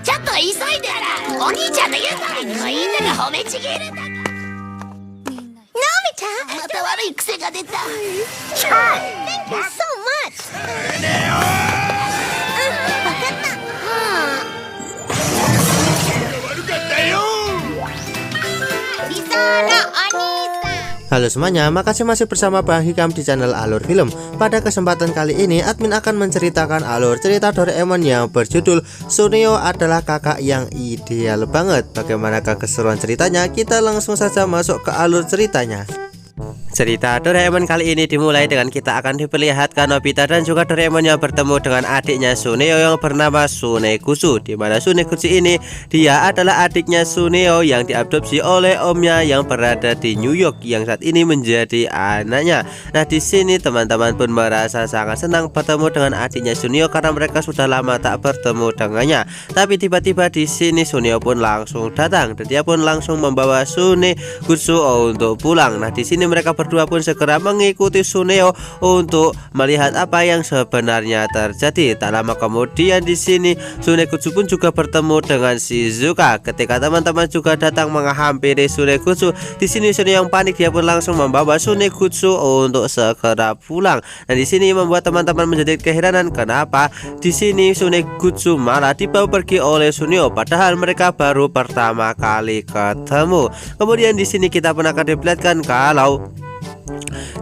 ちょっと急いでお兄ちゃんの言う通りにもいいんだが褒めちぎるんだ。ナオミちゃん、また悪い癖が出た。Thank you so much。悪かったよ。理想のお兄さん。Halo semuanya, makasih masih bersama Bang Hikam di channel Alur Film. Pada kesempatan kali ini, admin akan menceritakan alur cerita Doraemon yang berjudul Suneo adalah kakak yang ideal banget. Bagaimanakah keseruan ceritanya? Kita langsung saja masuk ke alur ceritanya. Cerita Doraemon kali ini dimulai dengan kita akan diperlihatkan Nobita dan juga Doraemon yang bertemu dengan adiknya Suneo yang bernama Sunegutsu. Di mana Sunegutsu ini dia adalah adiknya Suneo yang diadopsi oleh omnya yang berada di New York yang saat ini menjadi anaknya. Nah, di sini teman-teman pun merasa sangat senang bertemu dengan adiknya Suneo karena mereka sudah lama tak bertemu dengannya. Tapi tiba-tiba di sini Suneo pun langsung datang dan dia pun langsung membawa Sunegutsu untuk pulang. Nah, di sini mereka berdua pun segera mengikuti Suneo untuk melihat apa yang sebenarnya terjadi. Tak lama kemudian di sini Sunegutsu pun juga bertemu dengan Shizuka. Ketika teman-teman juga datang menghampiri Sunegutsu, di sini Suneo yang panik dia pun langsung membawa Sunegutsu untuk segera pulang. Dan di sini membuat teman-teman menjadi keheranan kenapa di sini Sunegutsu malah dibawa pergi oleh Suneo padahal mereka baru pertama kali ketemu. Kemudian di sini kita pun akan diperlihatkan kalau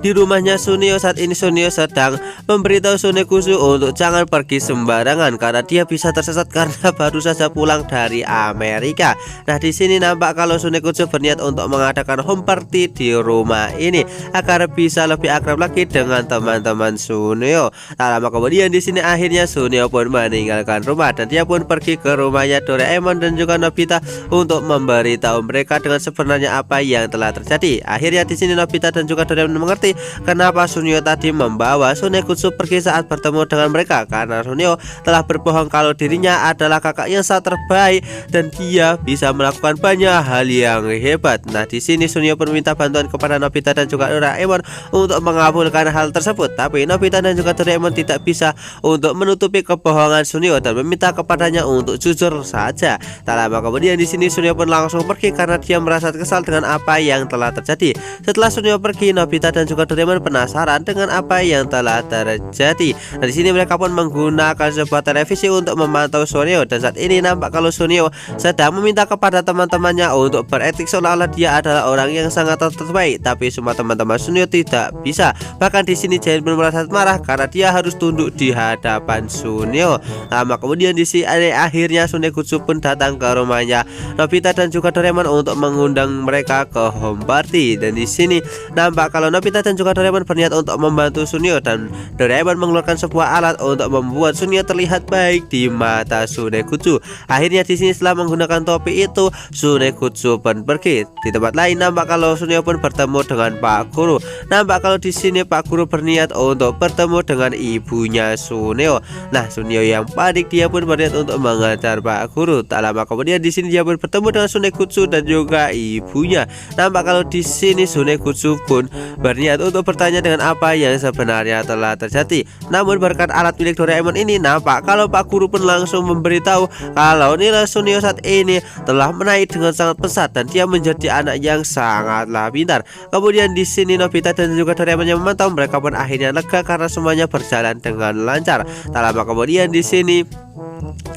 di rumahnya Suneo saat ini Suneo sedang memberitahu Sunegutsu untuk jangan pergi sembarangan karena dia bisa tersesat karena baru saja pulang dari Amerika. Nah, di sini nampak kalau Sunegutsu berniat untuk mengadakan home party di rumah ini agar bisa lebih akrab lagi dengan teman-teman Suneo. Tak lama kemudian di sini akhirnya Suneo pun meninggalkan rumah dan dia pun pergi ke rumahnya Doraemon dan juga Nobita untuk memberitahu mereka dengan sebenarnya apa yang telah terjadi. Akhirnya di sini Nobita dan juga Doraemon mengerti kenapa Suneo tadi membawa Sunegutsu pergi saat bertemu dengan mereka karena Suneo telah berbohong kalau dirinya adalah kakak yang sangat terbaik dan dia bisa melakukan banyak hal yang hebat. Nah, di sini Suneo pun meminta bantuan kepada Nobita dan juga Doraemon untuk mengabulkan hal tersebut. Tapi Nobita dan juga Doraemon tidak bisa untuk menutupi kebohongan Suneo dan meminta kepadanya untuk jujur saja. Tak lama kemudian di sini Suneo pun langsung pergi karena dia merasa kesal dengan apa yang telah terjadi. Setelah Suneo pergi, Nobita dan juga Doraemon penasaran dengan apa yang telah terjadi. Nah, di sini mereka pun menggunakan sebuah televisi untuk memantau Suneo dan saat ini nampak kalau Suneo sedang meminta kepada teman-temannya untuk beretik seolah-olah dia adalah orang yang sangat terbaik. Tapi semua teman-teman Suneo tidak bisa. Bahkan di sini Giant pun merasa marah karena dia harus tunduk di hadapan Suneo. Lama kemudian di sini akhirnya Sunegutsu pun datang ke rumahnya Nobita dan juga Doraemon untuk mengundang mereka ke home party. Dan di sini nampak kalau Nobita dan juga Doraemon berniat untuk membantu Suneo dan Doraemon mengeluarkan sebuah alat untuk membuat Suneo terlihat baik di mata Sunegutsu. Akhirnya di sini setelah menggunakan topi itu Sunegutsu pun pergi. Di tempat lain nampak kalau Suneo pun bertemu dengan Pak Guru. Nampak kalau di sini Pak Guru berniat untuk bertemu dengan ibunya Suneo. Nah, Suneo yang panik dia pun berniat untuk mengajar Pak Guru. Tak lama kemudian di sini dia pun bertemu dengan Sunegutsu dan juga ibunya. Nampak kalau di sini Sunegutsu pun berniat untuk bertanya dengan apa yang sebenarnya telah terjadi. Namun berkat alat milik Doraemon ini nampak kalau Pak Guru pun langsung memberitahu kalau nilai Suneo saat ini telah menaik dengan sangat pesat dan dia menjadi anak yang sangatlah pintar. Kemudian di sini Nobita dan juga Doraemon yang memantau mereka pun akhirnya lega karena semuanya berjalan dengan lancar. Tak lama kemudian di sini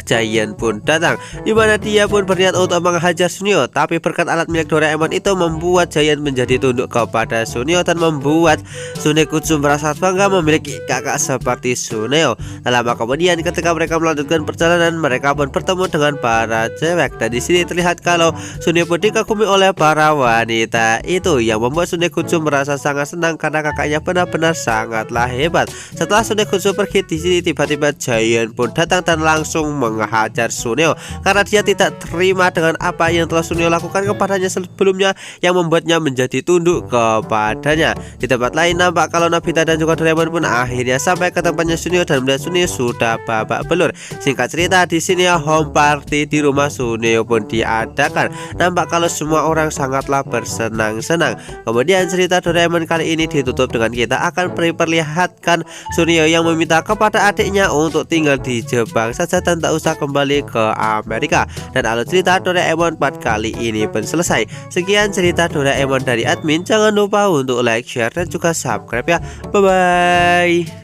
Giant pun datang, di mana dia pun berniat untuk menghajar Suneo. Tapi berkat alat milik Doraemon itu membuat Giant menjadi tunduk kepada Suneo dan membuat Sunegutsu merasa bangga memiliki kakak seperti Suneo. Lama kemudian ketika mereka melanjutkan perjalanan, mereka pun bertemu dengan para cewek dan di sini terlihat kalau Suneo pun dikagumi oleh para wanita itu yang membuat Sunegutsu merasa sangat senang karena kakaknya benar-benar sangatlah hebat. Setelah Sunegutsu pergi, di sini tiba-tiba Giant pun datang dan langsung menghajar Suneo karena dia tidak terima dengan apa yang telah Suneo lakukan kepadanya sebelumnya yang membuatnya menjadi tunduk kepadanya. Di tempat lain nampak kalau Nobita dan juga Doraemon pun akhirnya sampai ke tempatnya Suneo dan melihat Suneo sudah babak belur. Singkat cerita di sini home party di rumah Suneo pun diadakan. Nampak kalau semua orang sangatlah bersenang-senang. Kemudian cerita Doraemon kali ini ditutup dengan kita akan diperlihatkan Suneo yang meminta kepada adiknya untuk tinggal di Jepang saja dan tak usah berusaha kembali ke Amerika. Dan alur cerita Doraemon part kali ini pun selesai. Sekian cerita Doraemon dari admin. Jangan lupa untuk like, share, dan juga subscribe ya. Bye bye.